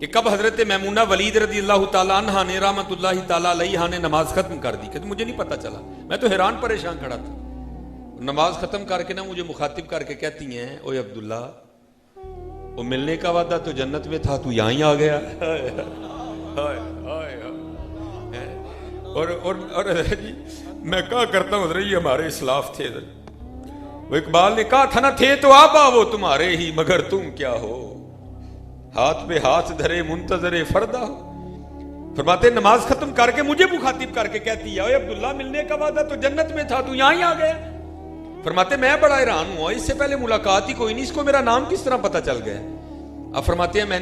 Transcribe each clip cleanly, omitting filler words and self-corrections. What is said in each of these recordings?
کہ کب حضرت میمونہ ولید رضی اللہ تعالیٰ عنہ نے رحمت اللہ تعالیٰ علیہ نے نماز ختم کر دی، کہ مجھے نہیں پتا چلا، میں تو حیران پریشان کھڑا تھا. نماز ختم کر کے نا مجھے مخاطب کر کے کہتی ہیں، اوے عبداللہ، وہ ملنے کا وعدہ تو جنت میں تھا، تو یہاں ہی آ گیا. اور جی میں کہا کرتا ہوں حضرت، یہ ہمارے اسلاف تھے. وہ اقبال نے کہا تھا نا، تھے تو آبا وہ تمہارے ہی، مگر تم کیا ہو، ہاتھ پہ ہاتھ دھرے منتظر فردا ہو. فرماتے نماز ختم کر کے مجھے مخاطب کر کے کہتی ہے، اے عبداللہ، ملنے کا وعدہ تو جنت میں تھا، تو یہاں ہی آ گیا. فرماتے میں بڑا حیران ہوا، اس سے پہلے ملاقات ہی کوئی نہیں، اس کو میرا نام کس طرح پتا چل گیا. اب فرماتے ہیں میں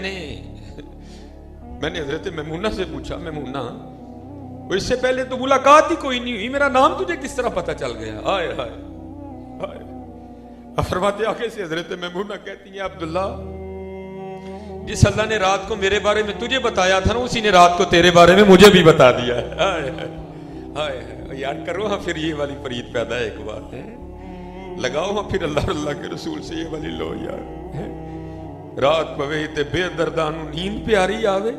نے حضرت میمونہ سے پوچھا، میمونہ، وہ اس سے پہلے تو ملاقات ہی کوئی نہیں ہوئی، میرا نام تجھے کس طرح پتا چل گیا. ہائے ہائے ہائے. اب فرماتے آگے سے حضرت میمونہ کہتی ہیں، عبداللہ، جس اللہ نے رات کو میرے بارے میں تجھے بتایا تھا نا، اسی نے رات کو تیرے بارے میں مجھے بھی بتا دیا ہے. ہائے ہائے. یاد کرو ہاں، پھر یہ والی فرید پیدا ہے، ایک بات ہے، لگاؤ ہاں پھر اللہ اللہ کے رسول سے یہ والی لو یار. رات پوے تے بے دردانو نیند پیاری آوے،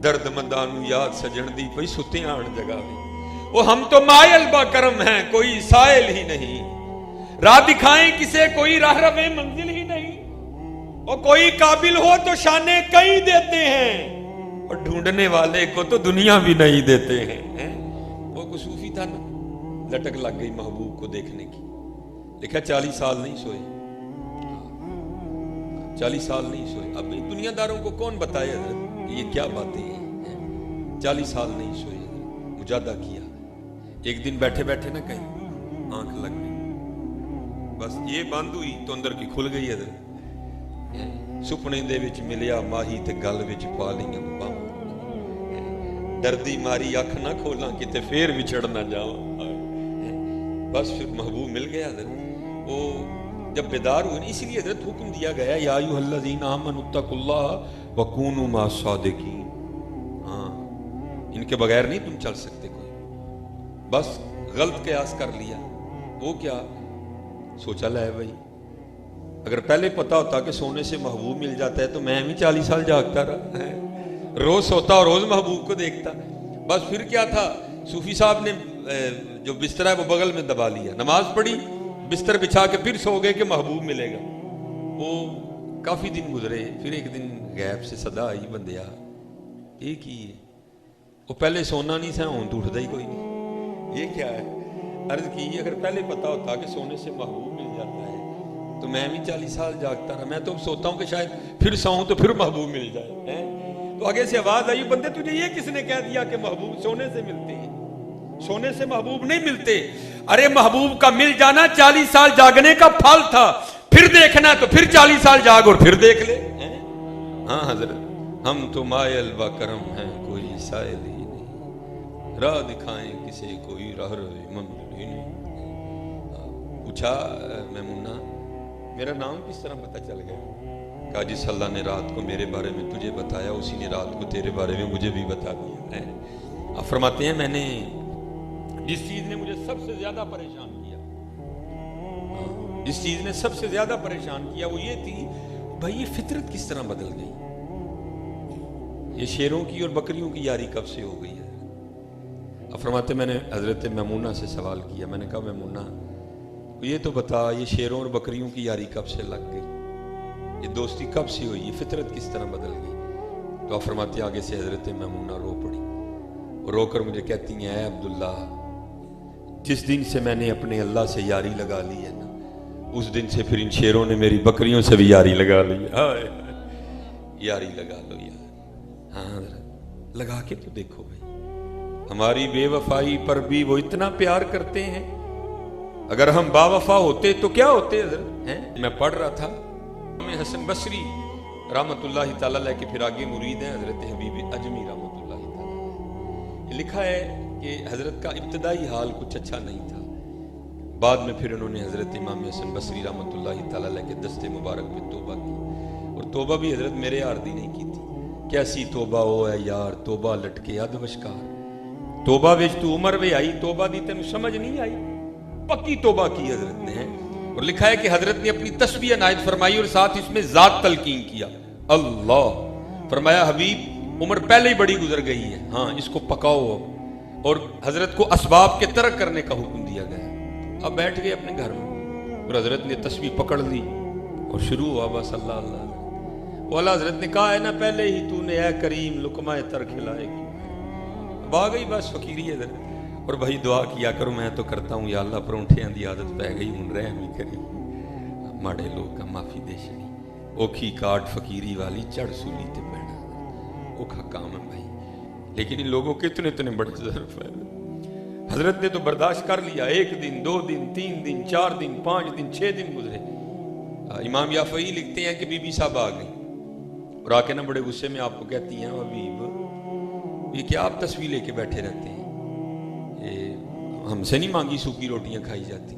درد مندانو یاد سجن دی پئی ستے آن جگاوے. وہ ہم تو مائل با کرم ہیں، کوئی سائل ہی نہیں، راہ دکھائیں کسے کوئی راہ روے منزل ہی نہیں. اور کوئی قابل ہو تو شانے کئی دیتے ہیں، اور ڈھونڈنے والے کو تو دنیا بھی نہیں دیتے ہیں. وہ کوئی صوفی تھا نا، لٹک لگ گئی محبوب کو دیکھنے کی. لکھا 40 سال نہیں سوئے، 40 سال نہیں سوئے. اب دنیا داروں کو کون بتائے حضرت یہ کیا باتیں ہیں. 40 سال نہیں سوئے، مجاہدہ کیا. ایک دن بیٹھے بیٹھے نہ کہیں آنکھ لگ گئی، بس یہ بند ہوئی تو اندر کی کھل گئی. حضرت سپنے دے وچ ملیا ماہی تے گل وچ پا لیاں باواں، دردی ماری اکھ نہ کھولاں کتے پھر وچھڑ نہ جاواں. بس پھر محبوب مل گیا. حضرت وہ جب بیدار ہوئے، اسی لیے حضرت حکم دیا گیا، یا ایھا الذین آمنوا اتقوا اللہ وکونوا مع الصادقین. ہاں، ان کے بغیر نہیں تم چل سکتے. کوئی بس غلط قیاس کر لیا. وہ کیا سوچا، لے بھائی، اگر پہلے پتا ہوتا کہ سونے سے محبوب مل جاتا ہے تو میں بھی 40 سال جاگتا رہا، روز سوتا اور روز محبوب کو دیکھتا. بس پھر کیا تھا، صوفی صاحب نے جو بستر ہے وہ بغل میں دبا لیا، نماز پڑھی، بستر بچھا کے پھر سو گئے کہ محبوب ملے گا. وہ کافی دن گزرے، پھر ایک دن غیب سے صدا آئی، بندیا یہ کی ہے. وہ پہلے سونا نہیں تھا، ہوں تو اٹھتا ہی کوئی نہیں، یہ کیا ہے. عرض کی اگر پہلے پتا ہوتا کہ سونے سے محبوب مل جاتا ہے تو میں بھی 40 سال جاگتا رہا. میں تو سوتا ہوں کہ شاید پھر سوؤں تو پھر محبوب مل جائے. تو آگے سے آواز آئی، بندے تجھے یہ کس نے کہہ دیا کہ محبوب سونے سے ملتے ہیں؟ سونے سے محبوب نہیں ملتے. ارے محبوب کا مل جانا 40 سال جاگنے کا پھل تھا. پھر دیکھنا تو پھر 40 سال جاگ اور پھر دیکھ لے. ہاں حضرت، ہم تو مائل با کرم ہیں، کوئی سائل ہی نہیں، راہ دکھائیں کسے کوئی راہ روے منزل ہی نہیں. پوچھا میمونہ، میرا نام کس طرح پتا چل گیا؟ کہا جس اللہ نے رات کو میرے بارے میں تجھے بتایا، اسی نے رات کو تیرے بارے میں مجھے بھی بتا دیا ہے. آپ فرماتے ہیں میں نے جس چیز نے مجھے سب سے زیادہ پریشان کیا، جس چیز نے سب سے زیادہ پریشان کیا وہ یہ تھی، بھائی یہ فطرت کس طرح بدل گئی. یہ شیروں کی اور بکریوں کی یاری کب سے ہو گئی ہے. آپ فرماتے میں نے حضرت میمونہ سے سوال کیا. میں نے کہا میمونہ یہ تو بتا، یہ شیروں اور بکریوں کی یاری کب سے لگ گئی، یہ دوستی کب سے ہوئی، یہ فطرت کس طرح بدل گئی. تو آپ فرماتے آگے سے حضرت میمونہ رو پڑی، اور رو کر مجھے کہتی ہیں، اے عبداللہ، جس دن سے میں نے اپنے اللہ سے یاری لگا لی ہے نا، اس دن سے پھر ان شیروں نے میری بکریوں سے بھی یاری لگا لی ہے. یاری لگا لو یار. ہاں لگا کے تو دیکھو بھائی، ہماری بے وفائی پر بھی وہ اتنا پیار کرتے ہیں. اگر ہم با وفا ہوتے تو کیا ہوتے حضرت. میں پڑھ رہا تھا حسن بصری رحمت اللہ تعالیٰ علیہ کے پھر آگے مرید ہیں حضرت حبیب اجمی رحمت اللہ تعالیٰ. لکھا ہے کہ حضرت کا ابتدائی حال کچھ اچھا نہیں تھا. بعد میں پھر انہوں نے حضرت امام حسن بصری رحمت اللہ تعالیٰ علیہ کے دست مبارک پہ توبہ کی، اور توبہ بھی حضرت میرے عارضی نہیں کی تھی. کیسی توبہ ہو ہے یار، توبہ لٹکے اد وشکار. توبہ وچ تو عمر وے آئی، توبہ دی تینوں سمجھ نہیں آئی، پکی توبہ کی حضرت نے. اور لکھا ہے کہ حضرت نے اپنی تسبیح عنایت فرمائی اور ساتھ اس میں ذات تلقین کیا، اللہ فرمایا حبیب عمر پہلے ہی بڑی گزر گئی ہے، ہاں اس کو پکاؤ اب، اور حضرت کو اسباب کے ترک کرنے کا حکم دیا گیا۔ اب بیٹھ گئے اپنے گھر میں، اور حضرت نے تسبیح پکڑ لی اور شروع ہوا بس اللہ اللہ۔ والا حضرت نے کہا ہے نا پہلے ہی تو نے اے کریم لقمہ تر کھلائے گی، اب آ گئی بس فقیری ادھر۔ اور بھائی دعا کیا کرو، میں تو کرتا ہوں یا اللہ پرونٹھیاں دی عادت پہ گئی ہوں، رحم ہی کری ماڑے لوگ کا معافی دے شنی، اوکھی کاٹ فقیری والی چڑھ سولی تے بیٹھا، اوکھا کام ہے بھائی، لیکن ان لوگوں کے اتنے بڑے ظرف ہے۔ حضرت نے تو برداشت کر لیا، 1 دن 2 دن 3 دن 4 دن 5 دن 6 دن گزرے۔ امام یافعی لکھتے ہیں کہ بی بی صاحب آ گئی اور آ کے نا بڑے غصے میں آپ کو کہتی ہیں حبیب یہ کیا آپ تصویر لے کے بیٹھے رہتے ہیں، ہم سے نہیں مانگی سوکھی روٹیاں کھائی جاتی،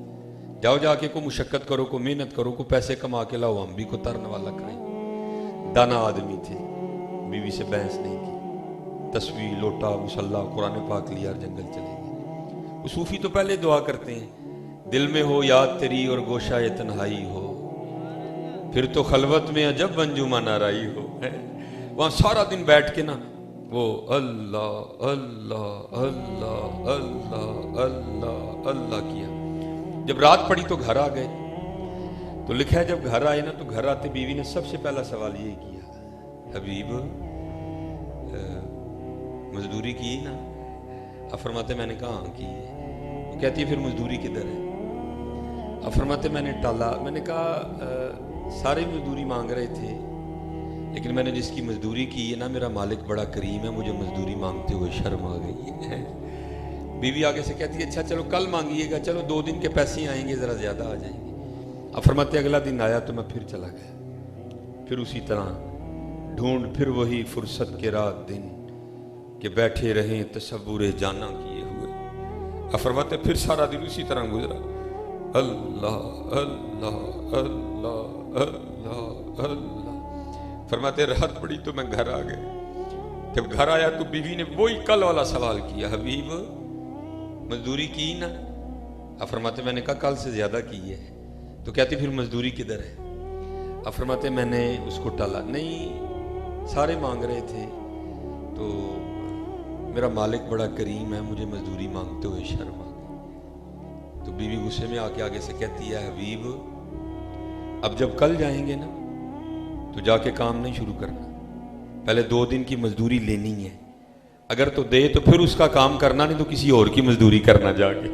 جاؤ جا کے کو مشقت کرو، کو محنت کرو، کو پیسے کما کے لاؤ، ہم بھی کو ترن والا کھائیں۔ دانا آدمی تھے، بیوی سے بحث نہیں کی، تصویر لوٹا مصلی قرآن پاک لیا اور جنگل چلے گئے۔ وہ صوفی تو پہلے دعا کرتے ہیں دل میں ہو یاد تیری اور گوشہ تنہائی ہو، پھر تو خلوت میں عجب انجمن آرائی ہو۔ وہاں سارا دن بیٹھ کے نا وہ اللہ اللہ اللہ اللہ اللہ اللہ کیا۔ جب رات پڑی تو گھر آ گئے، تو لکھا ہے جب گھر آئے نا تو گھر آتے بیوی نے سب سے پہلا سوال یہ کیا، حبیب مزدوری کی نا؟ اب فرماتے میں نے کہا ہاں کی ہے۔ وہ کہتی ہے پھر مزدوری کدھر ہے؟ اب فرماتے میں نے ٹالا، میں نے کہا سارے مزدوری مانگ رہے تھے لیکن میں نے جس کی مزدوری کی ہے نا میرا مالک بڑا کریم ہے، مجھے مزدوری مانگتے ہوئے شرم آ گئی ہے۔ بیوی آگے سے کہتی ہے اچھا چلو کل مانگیے گا، چلو 2 دن کے پیسے آئیں گے ذرا زیادہ آ جائیں گے۔ اب فرماتے اگلا دن آیا تو میں پھر چلا گیا، پھر اسی طرح ڈھونڈ، پھر وہی فرصت کے رات دن کہ بیٹھے رہیں تصور جانا کیے ہوئے۔ اب فرماتے پھر سارا دن اسی طرح گزرا، اللہ اللہ اللہ اللہ اللہ۔ فرماتے رات پڑی تو میں گھر آ گیا، جب گھر آیا تو بیوی نے وہی کل والا سوال کیا، حبیب مزدوری کی نا؟ اب فرماتے میں نے کہا کل سے زیادہ کی ہے۔ تو کہتی پھر مزدوری کدھر ہے؟ اب فرماتے میں نے اس کو ٹالا، نہیں سارے مانگ رہے تھے تو میرا مالک بڑا کریم ہے، مجھے مزدوری مانگتے ہوئے شرم آ گئی۔ تو بیوی غصے میں آ کے آگے سے کہتی ہے حبیب اب جب کل جائیں گے نا تو جا کے کام نہیں شروع کرنا، پہلے 2 دن کی مزدوری لینی ہے، اگر تو دے تو پھر اس کا کام کرنا، نہیں تو کسی اور کی مزدوری کرنا جا کے۔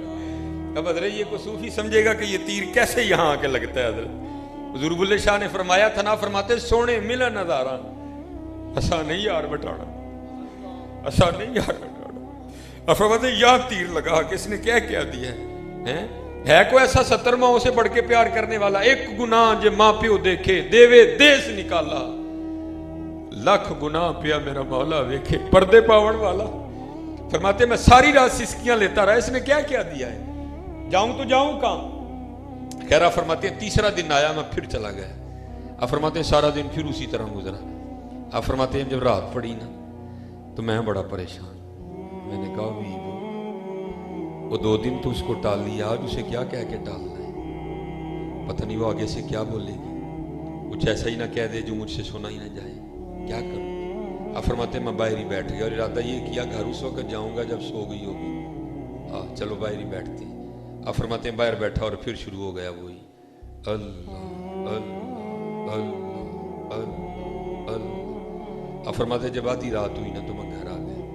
اب حضرت یہ کو صوفی سمجھے گا کہ یہ تیر کیسے یہاں آ کے لگتا ہے۔ حضرت حضور بلے شاہ نے فرمایا تھا نا، فرماتے سونے ملا نظارہ ایسا نہیں یار بٹانا، ایسا نہیں یار بٹانا۔ اب فرماتے یہاں تیر لگا کہ اس نے کیا دیا ہے کوئی ایسا 70 ماہوں سے بڑھ کے پیار کرنے والا، ایک گناہ جے ماں پیو دیکھے دیوے دیس نکالا، لاکھ گناہ پیا میرا مولا ویکھے پردے پاون والا۔ فرماتے میں ساری رات سسکیاں لیتا رہا، اس نے کیا دیا ہے، جاؤں تو جاؤں کہاں؟ خیرہ فرماتے ہیں تیسرا دن آیا میں پھر چلا گیا۔ اب فرماتے ہیں سارا دن پھر اسی طرح گزرا۔ اب فرماتے ہیں جب رات پڑی نا تو میں بڑا پریشان، میں نے کہا بھی وہ 2 دن تو اس کو ٹال لیا، آج اسے کیا کہہ کے ٹالنا ہے، پتہ نہیں وہ آگے سے کیا بولے گی، کچھ ایسا ہی نہ کہہ دے جو مجھ سے سنا ہی نہ جائے، کیا کروں؟ اب فرماتے میں باہر ہی بیٹھ گیا اور ارادہ یہ کیا گھر اس وقت جاؤں گا جب سو گئی ہوگی، چلو باہر ہی بیٹھتے ہیں۔ اب فرماتے ہیں باہر بیٹھا اور پھر شروع ہو گیا وہی اللہ اللہ اللہ اللہ اللہ۔ اب فرماتے جب آدھی رات ہوئی نا تو میں گھر آ گیا،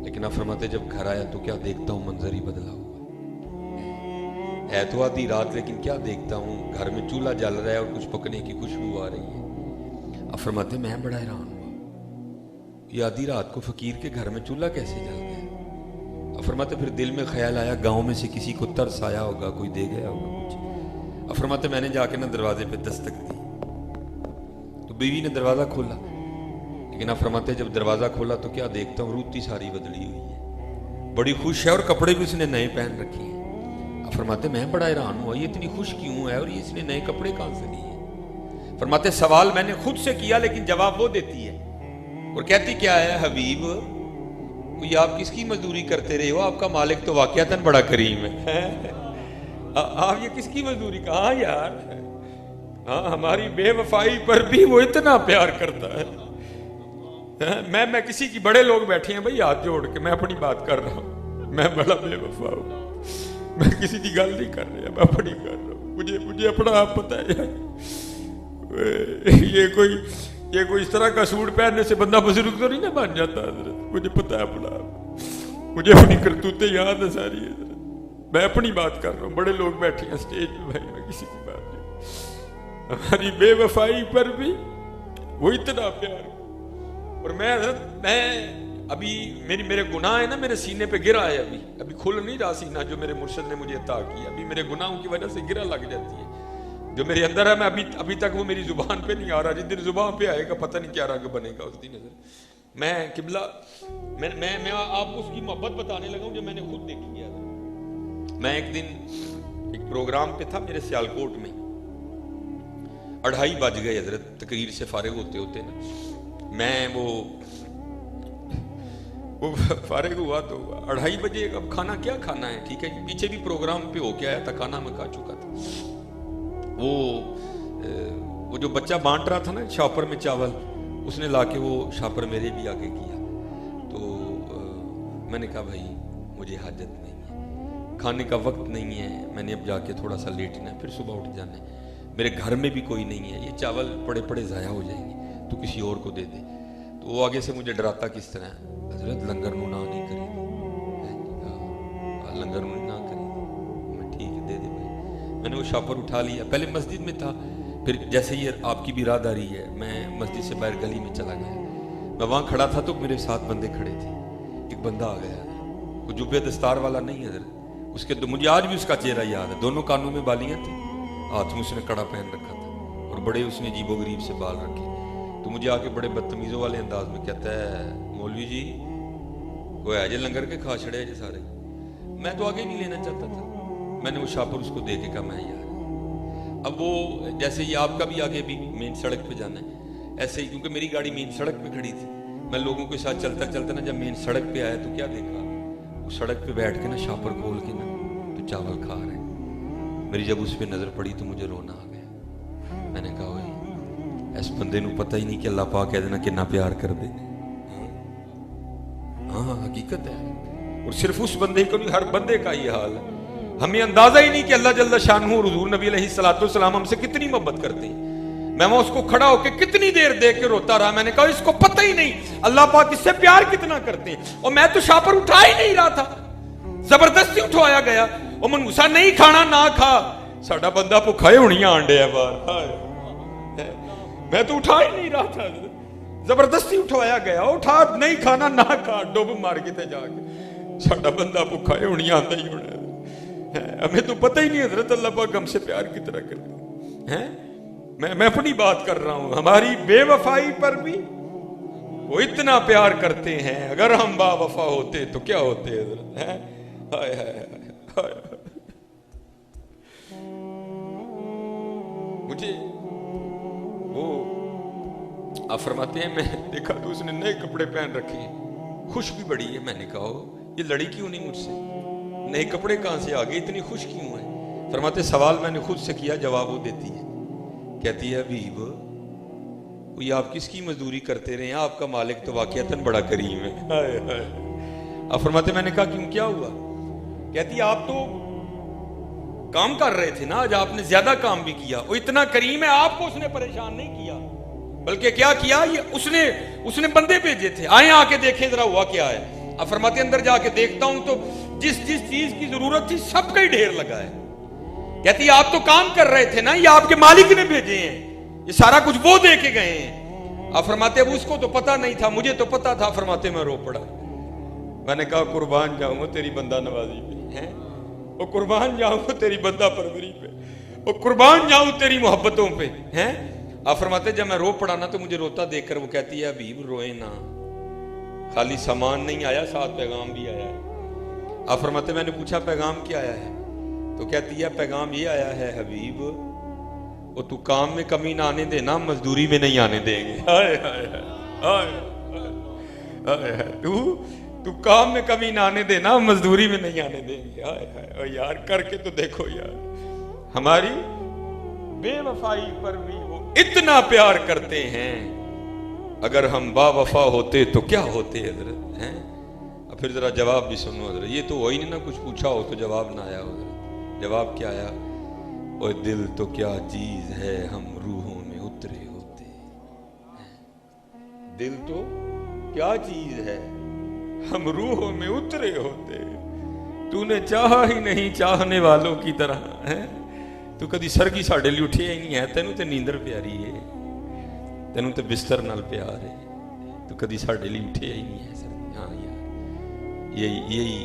لیکن اب فرماتے جب گھر آیا تو کیا دیکھتا ہوں منظر ہی بدلا ہوا ہے تو آدھی رات، لیکن کیا دیکھتا ہوں گھر میں چولہا جل رہا ہے اور کچھ پکنے کی خوشبو آ رہی ہے۔ اب فرماتے میں بڑا حیران ہوا، یہ آدھی رات کو فقیر کے گھر میں چولہا کیسے جل گیا؟ اب فرماتے پھر دل میں خیال آیا گاؤں میں سے کسی کو ترس آیا ہوگا، کوئی دے گیا ہوگا کچھ۔ اب فرماتے میں نے جا کے نا دروازے پہ دستک دی تو بیوی نے دروازہ کھولا، لیکن اب فرماتے جب دروازہ کھولا تو کیا دیکھتا ہوں روتی ساری بدلی ہوئی ہے، بڑی خوش ہے اور کپڑے بھی اس نے نئے پہن رکھے ہیں۔ اب فرماتے میں بڑا حیران ہوا یہ اتنی خوش کیوں ہے اور یہ اس نے نئے کپڑے کہاں سے لیے؟ فرماتے سوال میں نے خود سے کیا لیکن جواب وہ دیتی ہے اور کہتی کیا ہے حبیب یہ آپ کس کی مزدوری کرتے رہے ہو، آپ کا مالک تو واقعتاً بڑا کریم ہے، آپ یہ کس کی مزدوری؟ کہا یار ہاں ہماری بے وفائی پر بھی وہ اتنا پیار کرتا ہے، میں کسی کی, بڑے لوگ بیٹھے ہیں بھائی ہاتھ جوڑ کے, میں اپنی بات کر رہا ہوں, میں بڑا بے وفا ہوں, میں کسی کی گل نہیں کر رہا, میں اپنی کر رہا ہوں. مجھے اپنا آپ پتہ ہے. یہ کوئی اس طرح کا سوٹ پہننے سے بندہ بزرگ تو نہیں نہ بن جاتا حضرت. مجھے پتہ ہے اپنا آپ, مجھے اپنی کرتوتیں یاد ہے ساری حضرت. میں اپنی بات کر رہا ہوں, بڑے لوگ بیٹھے ہیں اسٹیج پہ بھائی, میں کسی کی بات نہیں. ہماری بے وفائی پر بھی وہ اتنا پیار. اور میں حضرت, میں ابھی میرے گناہ ہے نا میرے سینے پہ گرا ہے, ابھی کھل نہیں رہا سینہ جو میرے مرشد نے مجھے عطا کیا. ابھی میرے گناہوں کی وجہ سے گرا لگ جاتی ہے جو میرے اندر ہے. میں ابھی تک وہ میری زبان پہ نہیں آ رہا. جس دن زبان پہ آئے گا پتہ نہیں کیا رنگ بنے گا اس دن. میں قبلہ, میں آپ کو اس کی محبت بتانے لگا ہوں جو میں نے خود دیکھی ہے. میں ایک دن ایک پروگرام پہ تھا میرے سیالکوٹ میں, 2:30 بج گئے حضرت تقریر سے فارغ ہوتے نا. میں وہ فارغ ہوا تو 2:30 بجے. اب کھانا کیا کھانا ہے, ٹھیک ہے, پیچھے بھی پروگرام پہ ہو کے آیا تھا, کھانا میں کھا چکا تھا. وہ جو بچہ بانٹ رہا تھا نا شاپر میں چاول, اس نے لا کے وہ شاپر میرے بھی آگے کیا. تو میں نے کہا بھائی مجھے حاجت نہیں ہے, کھانے کا وقت نہیں ہے, میں نے اب جا کے تھوڑا سا لیٹنا ہے, پھر صبح اٹھ جانا ہے, میرے گھر میں بھی کوئی نہیں ہے, یہ چاول پڑے ضائع ہو جائیں گے, تو کسی اور کو دے دے. تو وہ آگے سے مجھے ڈراتا کس طرح, حضرت لنگر نو نہ نہیں کری, لنگر نو نہ کری. میں ٹھیک ہے دے دے بھائی. میں نے وہ شاپر اٹھا لیا, پہلے مسجد میں تھا, پھر جیسے یہ آپ کی بھی راداری ہے, میں مسجد سے باہر گلی میں چلا گیا. میں وہاں کھڑا تھا تو میرے ساتھ بندے کھڑے تھے. ایک بندہ آ گیا, وہ جبے دستار والا نہیں حضرت, اس کے مجھے آج بھی اس کا چہرہ یاد ہے. دونوں کانوں میں بالیاں تھیں, ہاتھ میں اس نے کڑا پہن رکھا تھا, اور بڑے اس نے عجیب و غریب سے بال رکھے. تو مجھے آ کے بڑے بدتمیزوں والے انداز میں کہتا ہے, مولوی جی کوئی ہے جی لنگر کے کھا چھڑے جی سارے. میں تو آگے نہیں لینا چاہتا تھا. میں نے وہ شاپر اس کو دے کے کہا میں یار, اب وہ جیسے یہ آپ کا بھی آگے بھی مین سڑک پہ جانا ہے, ایسے ہی کیونکہ میری گاڑی مین سڑک پہ کھڑی تھی, میں لوگوں کے ساتھ چلتا نا جب مین سڑک پہ آیا تو کیا دیکھا, وہ سڑک پہ بیٹھ کے نا شاپر کھول کے نا تو چاول کھا رہے. میری جب اس پہ نظر پڑی تو مجھے رونا آ گیا. میں نے کہا اس بندے نو پتہ ہی نہیں کہ اللہ پاک کہہ دینا کتنا پیار کر دے. ہاں حقیقت ہے, اور صرف اس بندے کو نہیں, ہر بندے کا یہ حال ہے. ہمیں اندازہ ہی نہیں کہ اللہ جل شانہ اور حضور نبی علیہ الصلوۃ والسلام ہم سے کتنی محبت کرتے ہیں. میں وہاں اس کو کھڑا ہو کے کتنی دیر دیکھ کے روتا رہا. میں نے کہا اس کو پتہ ہی نہیں اللہ پاک اس سے پیار کتنا کرتے ہیں. اور میں تو شاپر اٹھا ہی نہیں رہا تھا, زبردستی اٹھوایا گیا. اور منوسا نہیں کھانا نہ کھا, ساڈا بندہ بھوکا ہی ہونی آنڈے ہے باہر. میں تو اٹھا ہی نہیں رہا تھا, زبردستی اٹھوایا گیا. اٹھا نہیں کھانا نہ کھا, ڈوب مار کے تے جا کے ساڈا بندہ بھوکا ہی ہونی آندا ہی ہونا. ہمیں تو پتہ ہی نہیں حضرت اللہ پاک ہم سے پیار کی طرح کرتے ہیں. میں اپنی بات کر رہا ہوں, ہماری بے وفائی پر بھی وہ اتنا پیار کرتے ہیں. اگر ہم با وفا ہوتے تو کیا ہوتے حضرت. ہائے ہائے ہائے. مجھے وہ آپ فرماتے ہیں, میں دیکھا تو اس نے نئے کپڑے پہن رکھے ہیں, خوش بھی بڑی ہے. میں نے کہا یہ لڑی کیوں نہیں مجھ سے, نئے کپڑے کہاں سے آ گئے, اتنی خوش کیوں ہے. فرماتے سوال میں نے خود سے کیا, جواب وہ دیتی ہے. کہتی ہے حبیب یہ آپ کس کی مزدوری کرتے رہے ہیں, آپ کا مالک تو واقعتاً بڑا کریم ہے. آپ فرماتے میں نے کہا کیوں کیا ہوا. کہتی آپ تو کام کر رہے تھے نا, آج آپ نے زیادہ کام بھی کیا. وہ اتنا کریم ہے, آپ کو اس نے پریشان نہیں کیا, بلکہ کیا کیا, یہ اس نے بندے بھیجے تھے, آئیں آ کے دیکھیں ذرا ہوا کیا ہے. اب فرماتے اندر جا کے دیکھتا ہوں تو جس چیز کی ضرورت تھی سب کا ہی ڈھیر لگا ہے. کہتی آپ تو کام کر رہے تھے نا, یہ آپ کے مالک نے بھیجے ہیں, یہ سارا کچھ وہ دے کے گئے ہیں. اب فرماتے اب اس کو تو پتا نہیں تھا, مجھے تو پتا تھا. فرماتے میں رو پڑا. میں نے کہا قربان جاؤں تیری بندہ نوازی پہ, وہ قربان جاؤں تیری بندہ پروری پہ, وہ قربان جاؤں تیری محبتوں پہ. آپ فرماتے جب میں رو پڑا نا تو مجھے روتا دیکھ کر وہ کہتی ہے حبیب روئے نا, خالی سامان نہیں آیا, ساتھ پیغام بھی آیا ہے. آپ فرماتے میں نے پوچھا پیغام کیا آیا ہے, تو کہتی ہے پیغام یہ آیا ہے حبیب وہ تو کام میں کمی نہ آنے دینا, مزدوری میں نہیں آنے دیں گے. تو کام میں کمی نہ آنے دینا, مزدوری میں نہیں آنے دیں گے. یار کر کے تو دیکھو یار, ہماری بے وفائی پر بھی وہ اتنا پیار کرتے ہیں. اگر ہم با وفا ہوتے تو کیا ہوتے حضرت ہیں. اب پھر ذرا جواب بھی سنو حضرت. یہ تو وہی نہیں نا کچھ پوچھا ہو تو جواب نہ آیا حضرت. جواب کیا آیا؟ اوے دل تو کیا چیز ہے ہم روحوں میں اترے ہوتے. دل تو کیا چیز ہے ہم روحوں میں اترے ہوتے. تو نے چاہا ہی نہیں چاہنے والوں کی طرح ہے. تو کدی سرگی ساڈے لیے اٹھیا ہی نہیں ہے. تینوں تے نیندر پیاری ہے, تینوں تے بستر نال پیار ہے. تو کدی ساڈے لیے اٹھیا ہی نہیں ہے سرگی. ہاں یار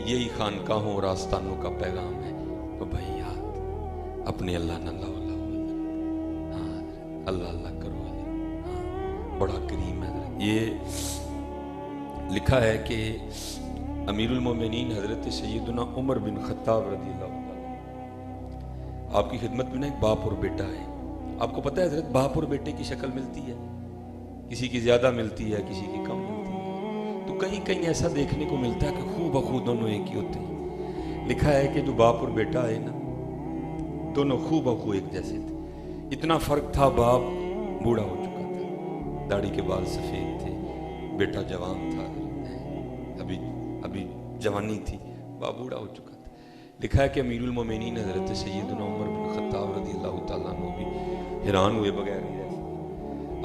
یہی خانقاہوں اور آستانوں کا پیغام ہے. تو بھائی یاد اپنے اللہ نہ لاؤ حضرت. ہاں اللہ اللہ کرو حضرت. ہاں بڑا کریم ہے حضرت. یہ لکھا ہے کہ امیر المومنین حضرت سیدنا عمر بن خطاب رضی اللہ عنہ, آپ کی خدمت میں نا ایک باپ اور بیٹا ہے. آپ کو پتہ ہے حضرت باپ اور بیٹے کی شکل ملتی ہے, کسی کی زیادہ ملتی ہے کسی کی کم ملتی ہے. تو کہیں کہیں ایسا دیکھنے کو ملتا ہے کہ خود بخود دونوں ایک ہی ہوتے ہیں. لکھا ہے کہ جو باپ اور بیٹا ہے نا دونوں خود بخود ایک جیسے تھے. اتنا فرق تھا, باپ بوڑھا ہو چکا تھا, داڑھی کے بال سفید تھے, بیٹا جوان تھا, ابھی جوانی تھی, باپ بوڑھا ہو چکا تھا. لکھا ہے کہ امیر المومنین حضرت سیدنا عمر بن خطاب رضی اللہ تعالیٰ عنہ بھی حیران ہوئے بغیر ہی.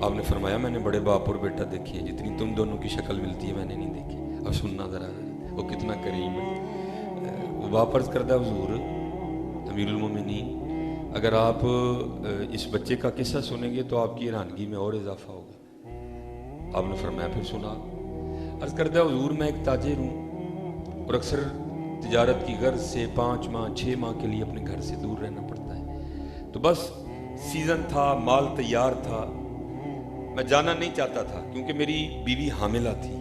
آپ نے فرمایا میں نے بڑے باپ اور بیٹا دیکھی ہے, جتنی تم دونوں کی شکل ملتی ہے میں نے نہیں دیکھی. اب سننا ذرا وہ کتنا کریم ہے. وہ باپ عرض کردہ حضور امیر المومنین اگر آپ اس بچے کا قصہ سنیں گے تو آپ کی حیرانگی میں اور اضافہ ہوگا. آپ نے فرمایا پھر سنا. عرض کردہ حضور میں ایک تاجر ہوں اور اکثر تجارت کی غرض سے 5 ماہ 6 ماہ کے لیے اپنے گھر سے دور رہنا پڑتا ہے. تو بس سیزن تھا, مال تیار تھا, میں جانا نہیں چاہتا تھا کیونکہ میری بیوی حاملہ تھی,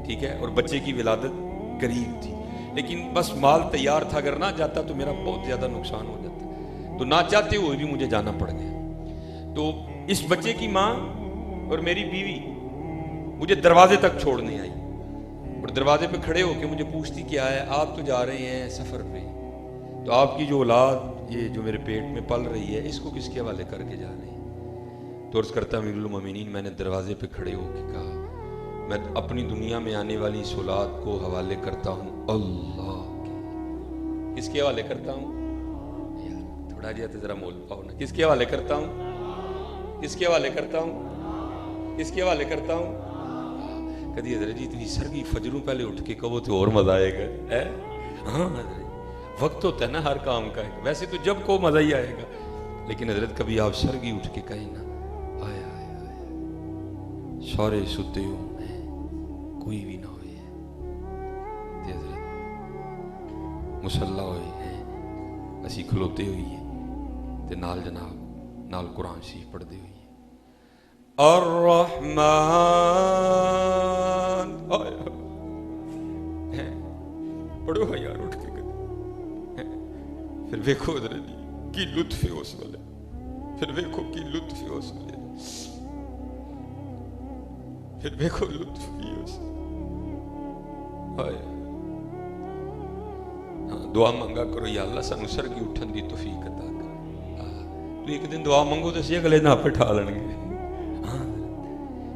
ٹھیک ہے, اور بچے کی ولادت قریب تھی. لیکن بس مال تیار تھا, اگر نہ جاتا تو میرا بہت زیادہ نقصان ہو جاتا. تو نہ چاہتے ہوئے بھی مجھے جانا پڑ گیا. تو اس بچے کی ماں اور میری بیوی مجھے دروازے تک چھوڑنے آئی اور دروازے پہ کھڑے ہو کے مجھے پوچھتی کیا ہے, آپ تو جا رہے ہیں سفر پہ, تو آپ کی جو اولاد یہ جو میرے پیٹ میں پل رہی ہے اس کو کس کے حوالے کر کے جا رہے ہیں؟ تو عرض کرتا امیر المومنین میں نے دروازے پہ کھڑے ہو کے کہا میں اپنی دنیا میں آنے والی اس اولاد کو حوالے کرتا ہوں اللہ کے. کس کے حوالے کرتا ہوں؟ یار تھوڑا جہا تو ذرا مول پاؤ نا. کس کے حوالے کرتا ہوں؟ کس کے حوالے کرتا ہوں؟ کس کے حوالے کرتا ہوں؟ کدی حضرت جی اتنی سرگی فجروں پہلے اٹھ کے کہو تو اور مزہ آئے گا. ہاں حضرت وقت ہوتا ہے نا ہر کام کا, ویسے تو جب کو مزہ ہی آئے گا, لیکن حضرت کبھی آپ سرگی اٹھ کے کہیں نا آیا سارے ستے ہو کوئی بھی نہ ہوئے تے حضرت مسلح ہوئے ہیں اسی کھلوتے ہوئی ہے تے نال جناب نال قرآن شریف پڑھتے ہوئی ہے. الرحمن پڑھو ہے یار اٹھ کے کدی. پھر ویکھو حضرت جی کی لطف ہے اس والے, پھر ویکھو کی لطف ہے اس والے, پھر ویکھو لطف کی اس. ہاں دعا منگا کرو یا اللہ سانو سرگی اٹھن دی توفیق عطا کر. تو ایک دن دعا منگو تو سی اگلے نہ پٹھا لیں گے.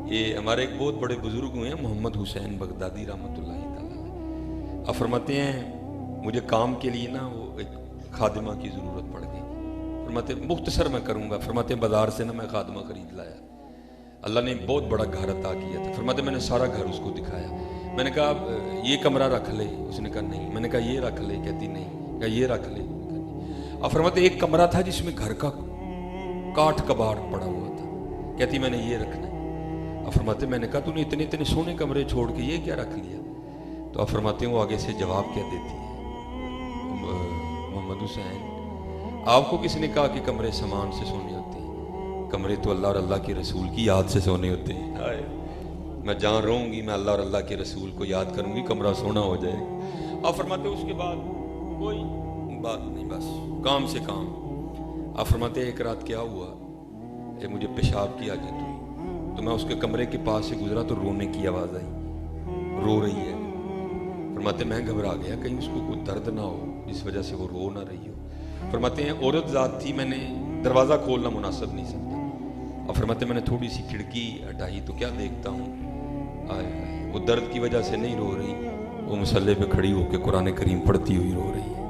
یہ ہمارے ایک بہت بڑے بزرگ ہوئے ہیں محمد حسین بغدادی رحمۃ اللہ تعالیٰ. آپ فرماتے ہیں مجھے کام کے لیے نا وہ ایک خادمہ کی ضرورت پڑ گئی. فرماتے مختصر میں کروں گا, فرماتے بازار سے نا میں خادمہ خرید لایا, اللہ نے بہت بڑا گھر عطا کیا تھا. فرماتے میں نے سارا گھر اس کو دکھایا, میں نے کہا یہ کمرہ رکھ لے, اس نے کہا نہیں. میں نے کہا یہ رکھ لے, کہتی نہیں. کہا یہ رکھ لے. اب فرماتے ایک کمرہ تھا جس میں گھر کا کاٹ کباڑ پڑا ہوا تھا, کہتی میں نے یہ رکھنا ہے. اب فرماتے میں نے کہا تو نے اتنے سونے کمرے چھوڑ کے یہ کیا رکھ لیا؟ تو اب فرماتے ہیں وہ آگے سے جواب کیا دیتی ہے, محمد حسین آپ کو کس نے کہا کہ کمرے سامان سے سونے ہوتے ہیں؟ کمرے تو اللہ اور اللہ کے رسول کی یاد سے سونے ہوتے ہیں. میں جہاں رہوں گی میں اللہ اور اللہ کے رسول کو یاد کروں گی, کمرہ سونا ہو جائے گا. آپ فرماتے اس کے بعد کوئی بات نہیں, بس کام سے کام. آپ فرماتے ایک رات کیا ہوا, مجھے پیشاب کی حاجت ہوئی تو میں اس کے کمرے کے پاس سے گزرا تو رونے کی آواز آئی, رو رہی ہے. فرماتے میں گھبرا گیا کہیں اس کو کوئی درد نہ ہو جس وجہ سے وہ رو نہ رہی ہو. فرماتے ہیں عورت ذات تھی, میں نے دروازہ کھولنا مناسب نہیں سمجھا. اور فرماتے میں نے تھوڑی سی کھڑکی ہٹائی تو کیا دیکھتا ہوں، وہ درد کی وجہ سے نہیں رو رہی، وہ مصلے پہ کھڑی ہو کے قرآن کریم پڑھتی ہوئی رو رہی ہے۔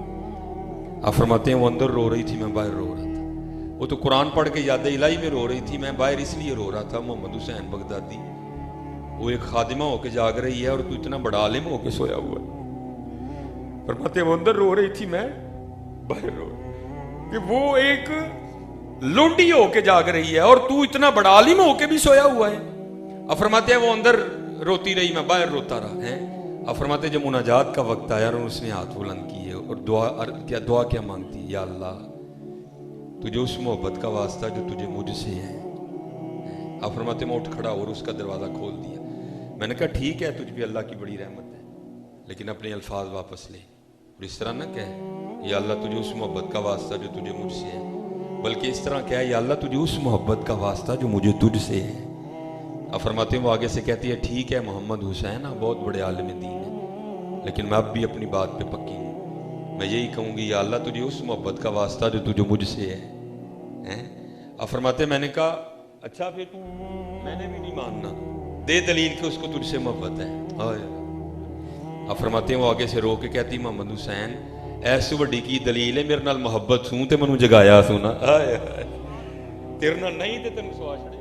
آپ فرماتے ہیں وہ اندر رو رہی تھی، میں باہر رو رہا تھا۔ وہ تو قرآن پڑھ کے یاد الہی میں رو رہی تھی، میں باہر اس لیے رو رہا تھا۔ محمد حسین بغدادی وہ ایک خادمہ ہو کے جاگ رہی ہے اور تو اتنا بڑا عالم ہو کے سویا ہوا ہے۔ فرماتے ہیں وہ اندر رو رہی تھی، میں باہر رو رہا، کہ وہ ایک لونڈی ہو کے جاگ رہی ہے اور تو اتنا بڑا عالم ہو کے بھی سویا ہوا ہے۔ اب فرماتے ہیں وہ اندر روتی رہی، میں باہر روتا رہا ہے۔ اب فرماتے ہیں جب مناجات کا وقت آیا اور اس نے ہاتھ بلند کیے اور دعا کیا مانگتی، یا اللہ تجھے اس محبت کا واسطہ جو تجھے مجھ سے ہے۔ اب فرماتے ہیں میں اٹھ کھڑا اور اس کا دروازہ کھول دیا۔ میں نے کہا ٹھیک ہے، تجھ پہ اللہ کی بڑی رحمت ہے، لیکن اپنے الفاظ واپس لے اور اس طرح نہ کہے یا اللہ تجھے اس محبت کا واسطہ جو تجھے مجھ سے ہے، بلکہ اس طرح کہے یا اللہ تجھے اس محبت کا واسطہ جو مجھے تجھ سے ہے۔ اب فرماتے ہیں وہ آگے سے کہتی ہے ٹھیک ہے محمد حسین بہت بڑے عالم دین ہے، لیکن میں اب بھی اپنی بات پہ پکی ہوں، میں یہی کہوں گی یا اللہ تجھے اس محبت کا واسطہ جو تجھے مجھ سے ہے۔ اب فرماتے ہیں میں نے کہا اچھا پھر میں نے بھی نہیں ماننا، دے دلیل کہ اس کو تجھ سے محبت ہے۔ اب فرماتے ہیں وہ آگے سے رو کے کہتی محمد حسین ایس وڈی کی دلیل ہے میرے نال محبت سوں تے منوں جگایا سونا، تیرے نال نہیں تے تینوں سوا چھڑے،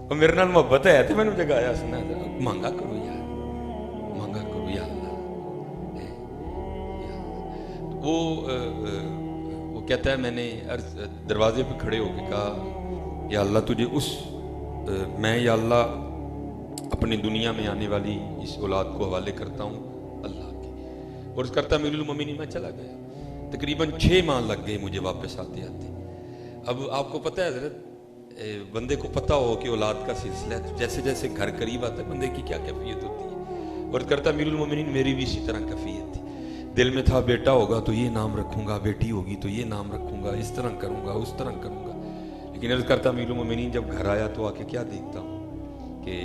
اور میرے نال محبت ہے تے منوں جگایا سونا۔ مانگا کرو یار، مانگا کرو یا اللہ۔ وہ کہتا ہے میں نے دروازے پہ کھڑے ہو کے کہا یا اللہ تجھے میں یا اللہ اپنی دنیا میں آنے والی اس اولاد کو حوالے کرتا ہوں اللہ کے، اور اس کرتا امیر المومنین میں چلا گیا۔ تقریباً 6 ماہ لگ گئے مجھے واپس آتے آتے۔ اب آپ کو پتہ ہے حضرت، بندے کو پتہ ہو کہ اولاد کا سلسلہ ہے تو جیسے جیسے گھر قریب آتا ہے بندے کی کیا کیفیت ہوتی ہے، اور کرتا امیر المومنین میری بھی اسی طرح کیفیت تھی۔ دل میں تھا بیٹا ہوگا تو یہ نام رکھوں گا، بیٹی ہوگی تو یہ نام رکھوں گا، اس طرح کروں گا اس طرح کروں گا، لیکن عرض کرتا امیر المومنین جب گھر آیا تو آ کے کیا دیکھتا ہوں کہ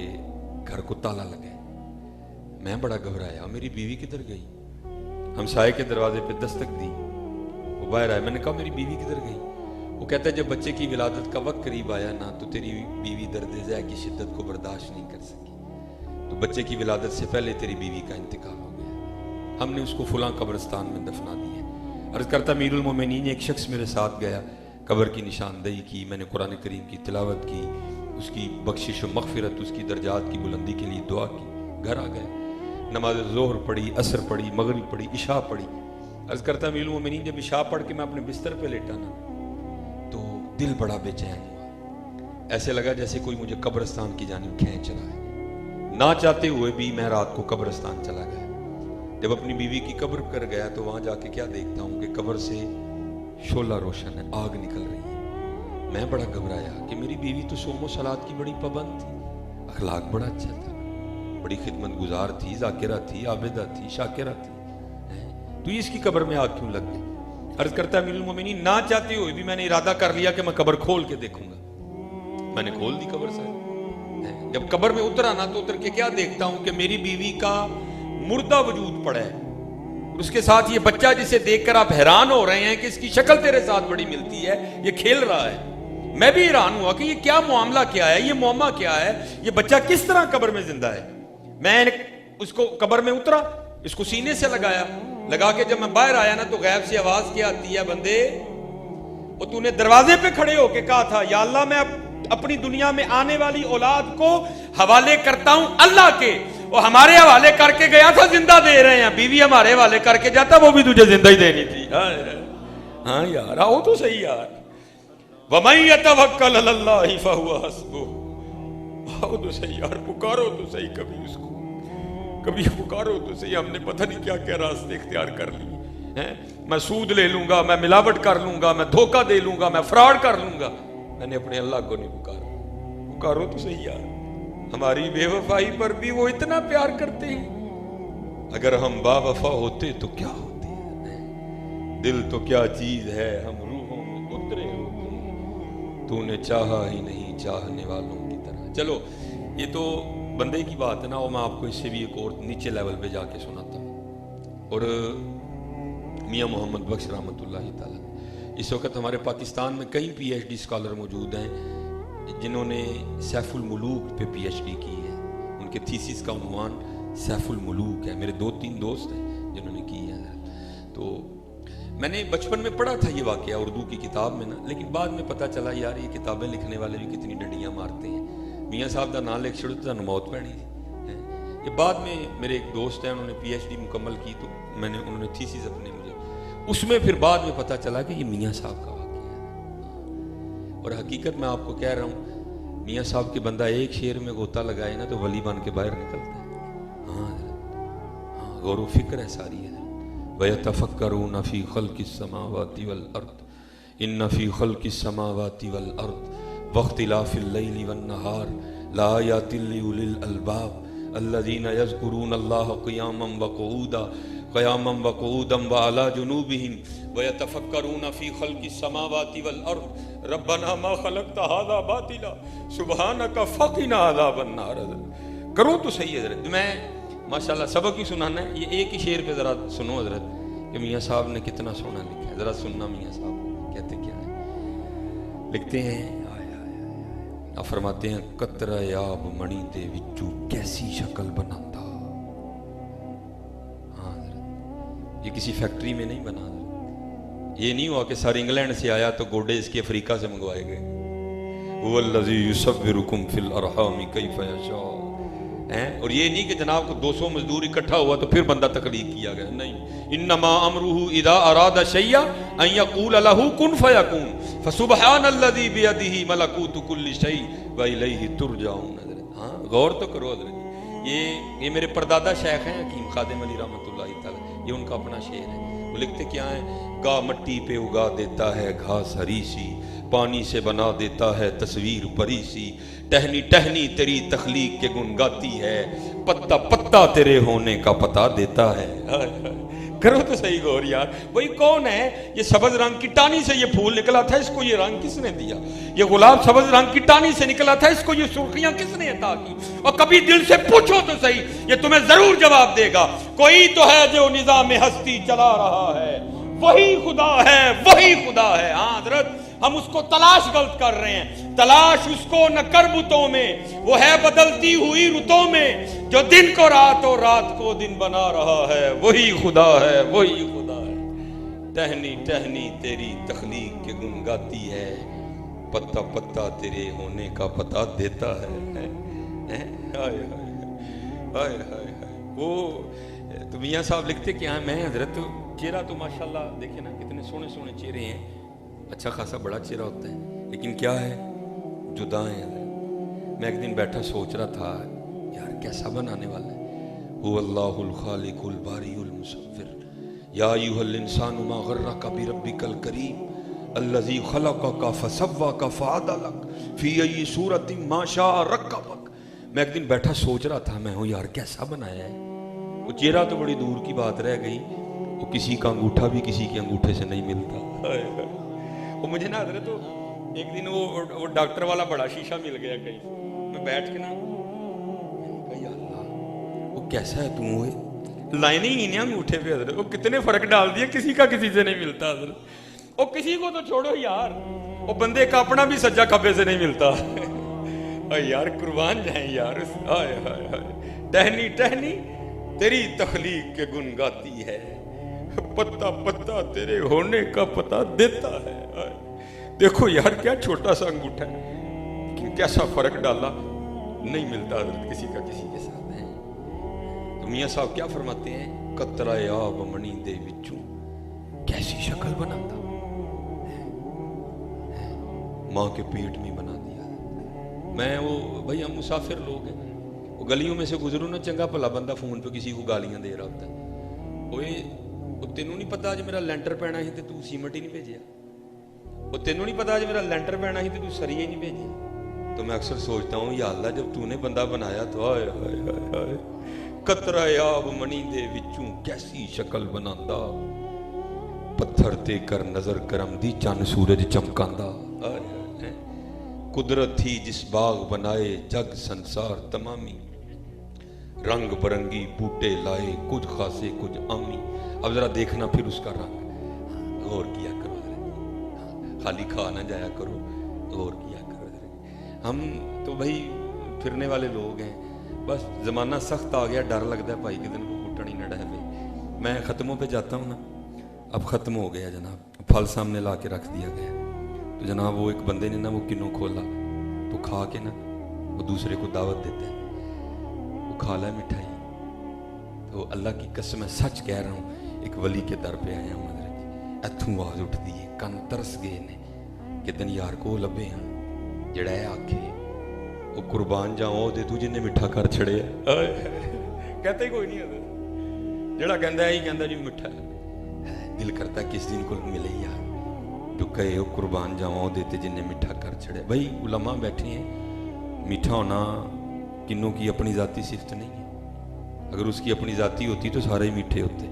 گھر کو تالا لگے۔ میں بڑا گھبرایا، میری بیوی کدھر گئی؟ ہمسائے کے دروازے پہ دستک دی، وہ باہر آیا، میں نے کہا میری بیوی کدھر گئی؟ وہ کہتا ہے جب بچے کی ولادت کا وقت قریب آیا نا تو تیری بیوی درد ذہ کی شدت کو برداشت نہیں کر سکی، تو بچے کی ولادت سے پہلے تیری بیوی کا انتقال ہو گیا، ہم نے اس کو فلاں قبرستان میں دفنا دیا۔ عرض کرتا امیر المومنین ایک شخص میرے ساتھ گیا، قبر کی نشاندہی کی، میں نے قرآن کریم کی تلاوت کی، اس کی بخشش و مغفرت، اس کی درجات کی بلندی کے لیے دعا کی، گھر آ گئے، نماز ظہر پڑھی، عصر پڑھی، مغرب پڑھی، عشاء پڑھی۔ عرض کرتا امیر المومنین جب عشاء پڑھ کے میں اپنے بستر پہ لیٹا نا تو دل بڑا بے چین ہوا، ایسے لگا جیسے کوئی مجھے قبرستان کی جانب کھینچ رہا ہے۔ نہ چاہتے ہوئے بھی میں رات کو قبرستان چلا گیا۔ جب اپنی بیوی کی قبر پر گیا تو وہاں جا کے کیا دیکھتا ہوں کہ قبر سے شعلہ روشن ہے، آگ نکل رہی ہے۔ میں بڑا گھبرایا کہ میری بیوی تو صوم و صلات کی بڑی پابند تھی، اخلاق بڑا اچھا تھا، بڑی خدمت گزار تھی، ذاکرہ تھی، عابدہ تھی، شاکرہ تھی، تو اس کی قبر میں آگ کیوں لگ گئی؟ عرض کرتا ہے امیر المومنین نہ چاہتے ہوئے بھی میں نے ارادہ کر لیا کہ میں قبر کھول کے دیکھوں گا۔ میں نے کھول دی قبر سے، جب قبر میں اترا نا تو اتر کے کیا دیکھتا ہوں کہ میری بیوی کا مردہ وجود پڑا ہے، اس کے ساتھ یہ بچہ جسے دیکھ کر آپ حیران ہو رہے ہیں کہ اس کی شکل تیرے ساتھ بڑی ملتی ہے، یہ کھیل رہا ہے۔ میں بھی حیران ہوا کہ یہ کیا معاملہ کیا ہے، یہ معاملہ کیا ہے، یہ بچہ کس طرح قبر میں زندہ ہے۔ میں اس کو قبر میں اترا، اس کو سینے سے لگا کے جب میں باہر آیا نا تو غیب سے آواز کیا آتی ہے، بندے وہ تو نے دروازے پہ کھڑے ہو کے کہا تھا یا اللہ میں اپنی دنیا میں آنے والی اولاد کو حوالے کرتا ہوں اللہ کے، وہ ہمارے حوالے کر کے گیا تھا، زندہ دے رہے ہیں، بیوی ہمارے حوالے کر کے جاتا وہ بھی تجھے زندہ ہی دینی تھی۔ ہاں یار آؤ تو صحیح یار، وَمَن يَتَوَكَّلْ عَلَى اللَّهِ فَهُوَ حَسْبُهُ، آؤ تو صحیح یار، پکارو تو صحیح، کبھی اس کو کبھی پکارو تو صحیح۔ ہم نے پتہ نہیں کیا کیا راستے اختیار کر لی ہیں، میں سود لے لوں گا، میں ملاوٹ کر لوں گا، میں دھوکہ دے لوں گا، میں فراڈ کر لوں گا، میں نے اپنے اللہ کو نہیں پکارا۔ پکارو تو صحیح یار، ہماری بے وفائی پر بھی وہ اتنا پیار کرتے ہیں، اگر ہم با وفا ہوتے تو کیا ہوتے ہیں، دل تو کیا چیز ہے ہم روحوں میں اترے ہوتے، تو نے چاہا ہی نہیں چاہنے والوں کی طرح۔ چلو یہ تو بندے کی بات ہے نا، وہ میں آپ کو اس سے بھی ایک اور نیچے لیول پہ جا کے سناتا ہوں۔ اور میاں محمد بخش رحمۃ اللہ تعالیٰ، اس وقت ہمارے پاکستان میں کئی پی ایچ ڈی اسکالر موجود ہیں، جنہوں نے سیف الملوک پہ پی ایچ ڈی کی ہے، ان کے تھیسس کا عنوان سیف الملوک ہے. میرے 2-3 دوست ہیں جنہوں نے کی ہے. تو میں نے بچپن میں پڑھا تھا یہ واقعہ اردو کی کتاب میں نا، لیکن بعد میں پتہ چلا یار یہ کتابیں لکھنے والے بھی کتنی ڈنڈیاں مارتے ہیں. میاں صاحب کا نام لکھ چھوڑو تو موت پڑنی تھی. یہ بعد میں میرے ایک دوست ہیں، انہوں نے پی ایچ ڈی مکمل کی، تو انہوں نے تھیسس اپنے مجھے اس میں پھر بعد میں پتہ چلا کہ یہ میاں صاحب کا واقعہ ہے. اور حقیقت میں آپ کو کہہ رہا ہوں، میاں صاحب کے بندہ ایک شعر میں غوطہ لگائے نا تو ولی بن کے باہر نکلتا ہے. ہاں غور و فکر ہے ساری ہے. وَيَتَفَكَّرُونَ فِي خَلْقِ السَّمَاوَاتِ وَالْأَرْضِ إِنَّ فِي خَلْقِ السَّمَاوَاتِ وَالْأَرْضِ وَاخْتِلَافِ اللَّيْلِ وَالنَّهَارِ لَآيَاتٍ لِأُولِي الْأَلْبَابِ الَّذِينَ يَذْكُرُونَ اللَّهَ قِيَامًا وَقُعُودًا وَعَلَى جُنُوبِهِمْ وَيَتَفَكَّرُونَ فِي خَلْقِ السَّمَاوَاتِ وَالْأَرْضِ رَبَّنَا مَا خَلَقْتَ هَذَا بَاطِلًا سُبْحَانَكَ فَقِنَا عَذَابَ النَّارِ. کرو تو صحیح ہے حضرت. میں ماشاءاللہ سبق ہی سنانا ہے. یہ ایک ہی شعر پہ ذرا سنو حضرت کہ میاں صاحب نے کتنا سونا لکھا ہے. ذرا سننا میاں صاحب کہتے کیا ہے. لکھتے ہیں آپ فرماتے ہیں قطرہ آب منی دے وچوں کیسی شکل بناتا. ہاں حضرت یہ کسی فیکٹری میں نہیں بنا. یہ نہیں ہوا کہ سارے انگلینڈ سے آیا تو گوڈے اس کے افریقہ سے منگوائے گئے. هو الذی یصورکم فی الارحام کیف یشاء. اور یہ نہیں کہ جناب کو 200 مزدور اکٹھا ہوا تو پھر بندہ تخلیق کیا گیا. نہیں، انما امرہ اذا اراد شیئا ان یقول لہ کن فیکون فسبحان الذی بیدہ ملکوت کل شیء والیہ ترجعون. ہاں غور تو کرو حضرت. یہ میرے پردادا شیخ ہیں حکیم خادم علی رحمۃ اللہ تعالی، یہ ان کا اپنا شعر ہے. وہ لکھتے کیا ہیں، گاہ مٹی پہ اگا دیتا ہے گھاس ہری سی، پانی سے بنا دیتا ہے تصویر پری سی، ٹہنی ٹہنی تیری تخلیق کے گن گاتی ہے، پتا پتا تیرے ہونے کا پتا دیتا ہے. کرو تو صحیح غور یار. وہی کون ہے؟ یہ سبز رنگ کی ٹانی سے یہ پھول نکلا تھا، اس کو یہ رنگ کس نے دیا؟ یہ گلاب سبز رنگ کی ٹانی سے نکلا تھا، اس کو یہ سرخیاں کس نے عطا کی؟ اور کبھی دل سے پوچھو تو صحیح، یہ تمہیں ضرور جواب دے گا. کوئی تو ہے جو نظام ہستی چلا رہا ہے، وہی خدا ہے، وہی خدا ہے. ہاں حضرت ہم اس کو تلاش غلط کر رہے ہیں. تلاش اس کو نہ کر بتوں میں، وہ ہے بدلتی ہوئی رتوں میں، جو دن کو رات اور رات کو دن بنا رہا ہے، وہی خدا ہے، وہی خدا ہے. ٹہنی ٹہنی تیری تخلیق کے گن گاتی ہے، پتا پتا تیرے ہونے کا پتا دیتا ہے. ہائے ہائے ہائے. وہ تو میاں صاحب لکھتے کہ ہاں میں حضرت چہرہ تو ماشاءاللہ دیکھیں نا کتنے سونے سونے چہرے ہیں، اچھا خاصا بڑا چہرہ ہوتا ہے، لیکن کیا ہے جدا ہے. میں ایک دن بیٹھا سوچ رہا تھا یار کیسا بنانے والا ہے. هو اللہ الخالق الباری المصور یا ایھا الانسان ما غرک بربک الکریم الذی خلقک فسواک فعدلک فی ای صورت ما شاء رکبک. میں ایک دن بیٹھا سوچ رہا تھا میں ہوں یار کیسا بنایا ہے. وہ چہرہ تو بڑی دور کی بات رہ گئی، وہ کسی کا انگوٹھا بھی کسی کے انگوٹھے سے نہیں ملتا. وہ مجھے نا حضرت ایک دن وہ ڈاکٹر والا بڑا شیشہ مل گیا کہیں، میں بیٹھ کے نا یا اللہ وہ کیسا ہے تم، وہ لائنیں ہی نہیں انگوٹھے پہ حضرت، وہ کتنے فرق ڈال دیا، کسی کا کسی سے نہیں ملتا حضرت. وہ کسی کو تو چھوڑو یار، وہ بندے کا اپنا بھی سجا کھبے سے نہیں ملتا. یار قربان جائیں یار. ہائے ہائے ہائے. ٹہنی ٹہنی تیری تخلیق کے گن گاتی ہے، پتا پتا تیرے ہونے کا پتا دیتا ہے. دیکھو یار کیا چھوٹا سا انگوٹھا ہے، کیسا فرق ڈالا، نہیں ملتا حضرت کسی کا کسی کے ساتھ ہے. تو میاں صاحب کیا فرماتے ہیں، قطرہ آب منی دے وچوں کیسی شکل بناتا، ماں کے پیٹ میں بنا دیا. میں وہ بھائی ہم مسافر لوگ ہیں، وہ گلیوں میں سے گزروں نا، چنگا بھلا بندہ فون پہ کسی کو گالیاں دے رہا ہوتا ہے. وہ تینوں نہیں پتا اج میرا لینٹر پینا ہی تے تو سیمنٹ ہی نہیں بھیجیا، وہ تینوں نہیں پتا اج میرا لینٹر پینا ہی تے تو سریے نہیں بھیجیا. تو میں اکثر سوچتا ہوں یا اللہ جب تو نے بندہ بنایا تو ہائے ہائے ہائے ہائے. قطرہ آب منی دے وچوں کیسی شکل بناندا، پتھر تے کر نظر کرم دی چن سورج چمکاندا. قدرت تھی جس باغ بنائے جگ سنسار تمامی، رنگ برنگی بوٹے لائے کچھ خاصے کچھ عامی. اب ذرا دیکھنا پھر اس کا رنگ، غور کیا کرو ذرا، خالی کھا نہ جایا کرو، غور کیا کرو ذرا. ہم تو بھائی پھرنے والے لوگ ہیں، بس زمانہ سخت آ گیا، ڈر لگتا ہے بھائی کے دن کو کٹن ہی نہ ڈہ پہ۔ میں ختموں پہ جاتا ہوں نا، اب ختم ہو گیا جناب، پھل سامنے لا کے رکھ دیا گیا، تو جناب وہ ایک بندے نے نا وہ کنوں کھولا تو کھا کے نا وہ دوسرے کو دعوت دیتے ہیں، وہ کھا لے مٹھائی۔ تو اللہ کی قسم ہے، سچ کہہ رہا ہوں، ایک ولی کے در پہ آیا ہوں حضرت، اتھوں آواز اٹھ دی ہے، کن ترس گئے نے کہ دن یار کو لبے ہیں جڑا ہے آکھے وہ قربان جاؤں دے تو جن نے مٹھا کر چھڑے ہے، کہتے ہی کوئی نہیں ہے، جڑا کہندا ہے ہی کہندا جی مٹھا ہے، دل کرتا ہے کس دن کو ملے یار جو کہے وہ قربان جاؤں دیتے جن نے مٹھا کر چھڑے۔ بھائی علماء بیٹھے ہیں، میٹھا ہونا کنوں کی اپنی ذاتی صفت نہیں ہے، اگر اس کی اپنی ذاتی ہوتی تو سارے ہی میٹھے ہوتے۔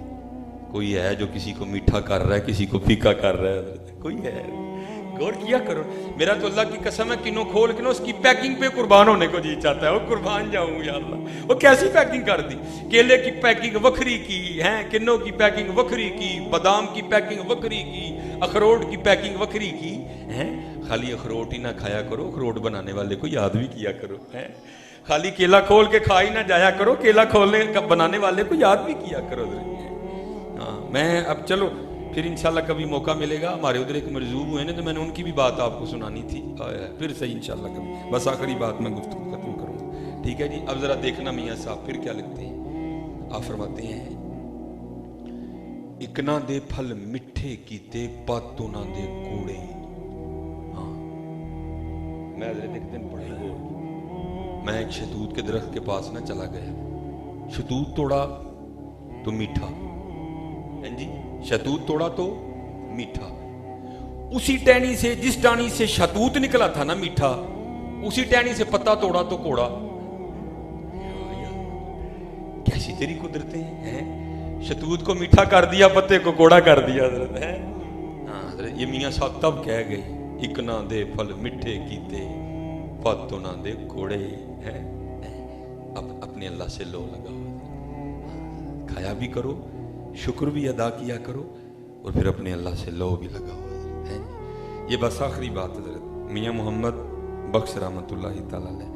کوئی ہے جو کسی کو میٹھا کر رہا ہے، کسی کو پھیکا کر رہا ہے، کوئی ہے؟ غور کیا کرو، میرا تو اللہ کی قسم ہے کنوں کھول کے نا اس کی پیکنگ پہ قربان ہونے کو جی چاہتا ہے، وہ قربان جاؤں یا اللہ، وہ کیسی پیکنگ کر دی، کیلے کی پیکنگ وکھری کی ہیں، کنوں کی پیکنگ وکھری کی، بادام کی پیکنگ وکھری کی، اخروٹ کی پیکنگ وکھری کی ہیں۔ خالی اخروٹ ہی نہ کھایا کرو، اخروٹ بنانے والے کو یاد بھی کیا کرو، ہیں خالی کیلا کھول کے کھا ہی نہ جایا کرو، کیلا کھولنے کا بنانے والے کو یاد بھی کیا کرو۔ ہاں میں اب چلو پھر انشاءاللہ کبھی موقع ملے گا، ہمارے ادھر ایک مرزوب ہوئے نا تو میں نے ان کی بھی بات آپ کو سنانی تھی، پھر صحیح انشاءاللہ کبھی، بس آخری بات میں گفتگو ختم کروں گا، ٹھیک ہے جی۔ اب ذرا دیکھنا میاں صاحب پھر کیا لکھتے ہیں، آپ فرماتے ہیں اکنا دے پھل مٹھے کیتے پاتوں نہ دے کوڑے۔ ہاں میں حضرت ایک دن پڑھی گو، میں ایک شہتوت کے درخت کے پاس نہ چلا گیا، شہتوت توڑا تو میٹھا، جی شہتوت توڑا تو میٹھا، اسی ٹہنی سے جس ٹہنی سے شہتوت نکلا تھا نا میٹھا، اسی ٹہنی سے پتا توڑا تو کوڑا۔ کیسی تیری قدرتیں ہیں، شہتوت کو میٹھا کر دیا، پتے کو کوڑا کر دیا حضرت ہے۔ ہاں حضرت یہ میاں صاحب تب کہہ گئے اک نہ دے پھل مٹھے کیتے پتوں نہ دے کوڑے ہیں۔ اب اپنے اللہ سے لو لگاؤ، کھایا بھی کرو، شکر بھی ادا کیا کرو، اور پھر اپنے اللہ سے لو بھی لگاؤ ہے۔ یہ بس آخری بات حضرت میاں محمد بخش رحمۃ اللہ تعالیٰ علیہ،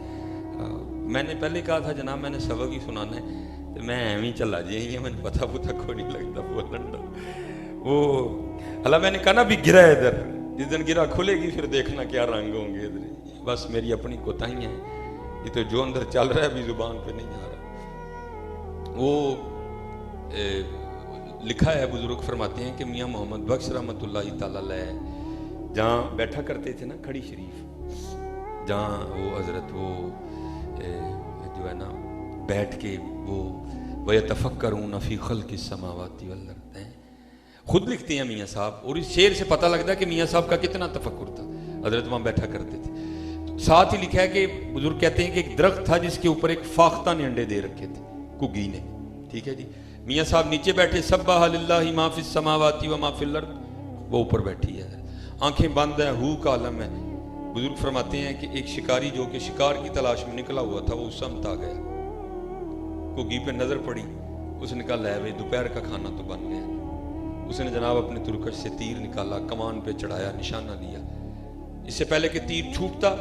میں نے پہلے کہا تھا جناب میں نے سبق ہی سنانا ہے، تو میں ایویں ہی چلا جی، میں نے پتہ کوئی نہیں لگتا بولن وہ اللہ، میں نے کہا نا بھی گرا ہے ادھر، جس دن گرا کھلے گی پھر دیکھنا کیا رنگ ہوں گے ادھر، بس میری اپنی کوتاہی ہیں، یہ تو جو اندر چل رہا ہے ابھی زبان پہ نہیں آ رہا۔ وہ لکھا ہے بزرگ فرماتے ہیں کہ میاں محمد بخش رحمۃ اللہ تعالیٰ علیہ جہاں بیٹھا کرتے تھے نا کھڑی شریف، جہاں وہ حضرت وہ جو ہے نا بیٹھ کے وہ وَيَتَفَكَّرُونَ فِي خَلْقِ السَّمَاوَاتِ وَالْأَرْضِ ہیں، خود لکھتے ہیں میاں صاحب، اور اس شعر سے پتہ لگتا ہے کہ میاں صاحب کا کتنا تفکر تھا، حضرت وہاں بیٹھا کرتے تھے۔ ساتھ ہی لکھا ہے کہ بزرگ کہتے ہیں کہ ایک درخت تھا جس کے اوپر ایک فاختہ نے انڈے دے رکھے تھے، گگی نے، ٹھیک ہے جی۔ میاں صاحب نیچے بیٹھے، سبح للہ ما فی السماوات و ما فی الارض، وہ اوپر بیٹھی ہے، آنکھیں بند ہیں، ہو کا عالم ہے۔ بزرگ فرماتے ہیں کہ ایک شکاری جو کہ شکار کی تلاش میں نکلا ہوا تھا وہ اس سمت آ گیا، گگی پہ نظر پڑی، اس نے کہا لے بھائی دوپہر کا کھانا تو بن گیا۔ اس نے جناب اپنے ترکش سے تیر نکالا، کمان پہ چڑھایا، نشانہ لیا، اس سے پہلے کہ تیر چھوٹتا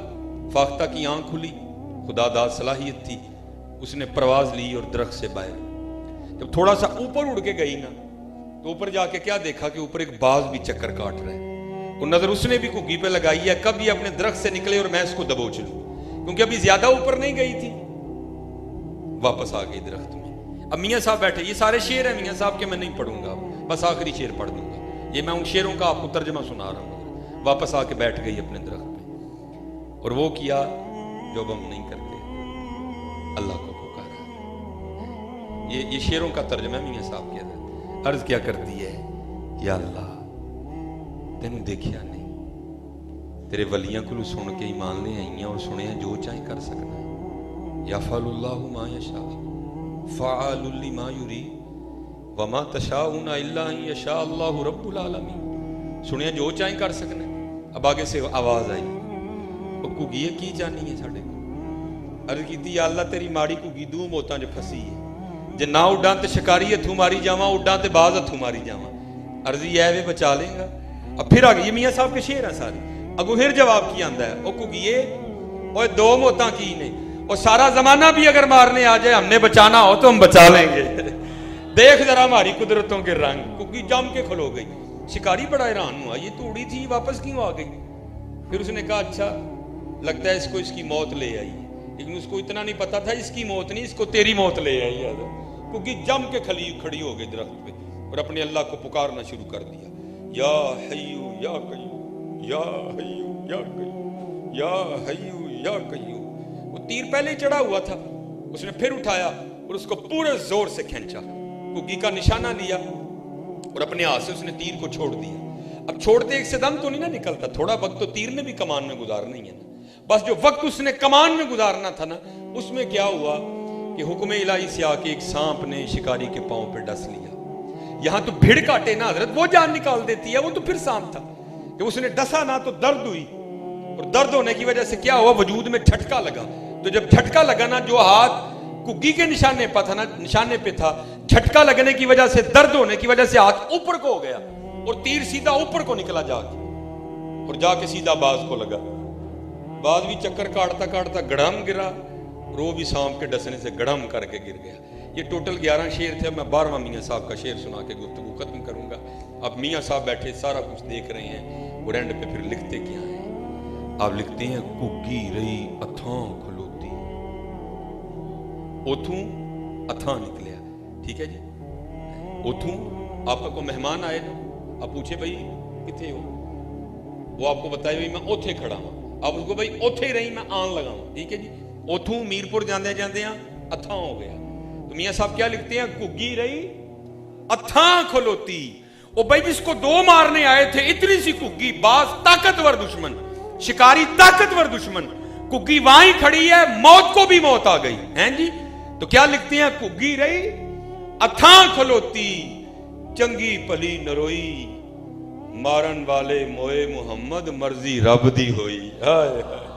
فاختہ کی آنکھ کھلی، خدا داد صلاحیت تھی، اس نے پرواز لی اور درخت سے باہر، جب تھوڑا سا اوپر اڑ کے گئی نا تو اوپر جا کے کیا دیکھا کہ اوپر ایک باز بھی چکر کاٹ رہا ہے، اور نظر اس نے بھی گگی پہ لگائی ہے کب یہ اپنے درخت سے نکلے اور میں اس کو دبوچ لوں، کیونکہ ابھی زیادہ اوپر نہیں گئی تھی، واپس آ گئی درخت میں۔ اب میاں صاحب بیٹھے، یہ سارے شعر ہیں میاں صاحب کے، میں نہیں پڑھوں گا، بس آخری شعر پڑھ دوں گا، یہ میں ان شعروں کا آپ کو ترجمہ سنا رہا ہوں۔ واپس آ کے بیٹھ گئی اپنے درخت پہ، اور وہ کیا جو ہم نہیں کرتے، اللہ کو پکارا۔ یہ شعروں کا ترجمہ ہے میاں صاحب کے اندر، عرض کیا کرتی ہے، یا اللہ تینوں دیکھیا نہیں، تیرے ولیاں کو سن کے ایمان لے آئیاں اور سنے ہیں جو چاہے کر سکنا ہے، یفعل اللہ ما یشاء فعال لما یرید وما تشاءون الا ان یشاء اللہ رب العالمین، سنے جو چاہے کر سکنا ہے۔ اب آگے سے آواز آئی، وہ گگی کی چاہنی ہے ساڈے کو، عرض کیتی یا اللہ تیری ماڑی گگی دو موتاں جو پھسی ہے، جے نہ اڈاں تے شکاری ہتھوں ماری جاواں، اڈاں تے باز ہتھوں ماری جاواں، عرضی اے وے بچا لیں گا۔ اب پھر آگے یہ میاں صاحب کے شعر ہیں سارے، اگو پھر جواب کی آندا ہے، او گگیے اور دو موتاں کی نے، اور سارا زمانہ بھی اگر مارنے آ جائے ہم نے بچانا ہو تو ہم بچا لیں گے. دیکھ ذرا ہماری قدرتوں کے رنگ. کگی جم کے کھلو گئی. شکاری بڑا حیران ہوا، یہ تو اڑی تھی واپس کیوں آ گئی؟ پھر اس نے کہا اچھا لگتا ہے اس کو اس کی موت لے آئی، لیکن اس کو اتنا نہیں پتا تھا اس کی موت نہیں، اس کو تیری موت لے آئی ہے. کگی جم کے کھڑی ہو گئی درخت پہ اور اپنے اللہ کو پکارنا شروع کر دیا. یا حیو یا قیوم، یا حیو یا قیوم، یا حیو یا قیوم. وہ تیر پہلے چڑھا ہوا تھا، اس نے پھر اٹھایا اور اس کو پورے زور سے کھینچا. کگی کا نشانہ لیا اور اپنے ہاتھ سے اس نے تیر کو چھوڑ دیا. اب چھوڑتے ایک سے دم تو نہیں نہ نکلتا، تھوڑا وقت تو تیر نے بھی کمان میں گزارنا ہی ہے نا. بس جو وقت اس نے کمان میں گزارنا تھا نا، اس میں کیا ہوا کہ حکم الہی سے آ کے ایک سانپ نے شکاری کے پاؤں پہ ڈس لیا. یہاں تو بھیڑ کاٹے نا حضرت وہ جان نکال دیتی ہے، وہ تو پھر سانپ تھا کہ اس نے ڈسا نا تو درد ہوئی، اور درد ہونے کی وجہ سے کیا ہوا، وجود میں جھٹکا لگا. تو جب جھٹکا لگا نا، جو ہاتھ کگی کے نشانے پہ تھا، جھٹکا لگنے کی وجہ سے، درد ہونے کی وجہ سے ہاتھ اوپر کو ہو گیا اور تیر سیدھا اوپر کو نکلا جا کے، اور جا کے سیدھا باز کو لگا. باز بھی چکر کاٹتا کاٹتا گڑم گرا، اور وہ بھی سانپ کے ڈسنے سے گڑم کر کے گر گیا. یہ ٹوٹل 11 شعر تھے. میں 12واں میاں صاحب کا شعر سنا کے گفتگو ختم کروں گا. اب میاں صاحب بیٹھے سارا کچھ دیکھ رہے ہیں، اور اینڈ پہ پھر لکھتے کیا ہیں. آپ لکھتے ہیں کگی رہی اتھاں کھلوتی، اتھوں اتھاں نکلیا. ٹھیک ہے جی، اتھوں آپ کا کوئی مہمان آئے نا، آپ پوچھے بھائی کتنے ہو، وہ آپ کو بتائے بھائی میں اوتھے کھڑا ہوں، آپ اس کو بھائی اوتھے ہی رہی میں آن لگا ہوں. ٹھیک ہے جی، اتھوں میرپور جاندے جاندے ہیں اتھاں ہو گیا. تو میاں صاحب کیا لکھتے ہیں، کگی رہی اتھاں کھلوتی. او بھائی جس کو دو مارنے آئے تھے، اتنی سی کگی، باز طاقتور دشمن، شکاری طاقتور دشمن، کگی وہاں ہی کھڑی ہے، موت کو بھی موت آ گئی ہیں جی. تو کیا لکھتے ہیں، کگی رہی اتھاں کھلوتی، چنگی پلی نروئی، مارن والے موئے محمد، مرضی رب دی ہوئی. ہائے ہائے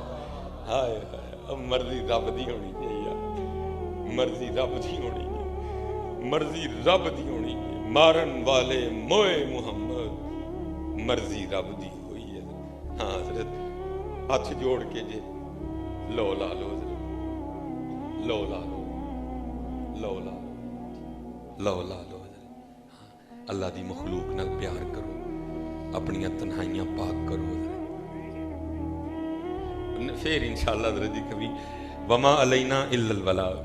ہائے، مرضی رب دی ہونی چاہیے، مرضی رب دی ہونی ہے، مرضی رب دی ہونی ہے. مارن والے موئے محمد، مرضی رب دی ہوئی ہے. ہاں حضرت ہاتھ جوڑ کے جے لو لا لو، لو لا لو، لو لا لو، لو لا لو. اللہ دی مخلوق نال پیار کرو، اپنی تنہائیاں پاک کرو. پھر انشاءاللہ حضرت جی کبھی وما علینا الا البلاغ.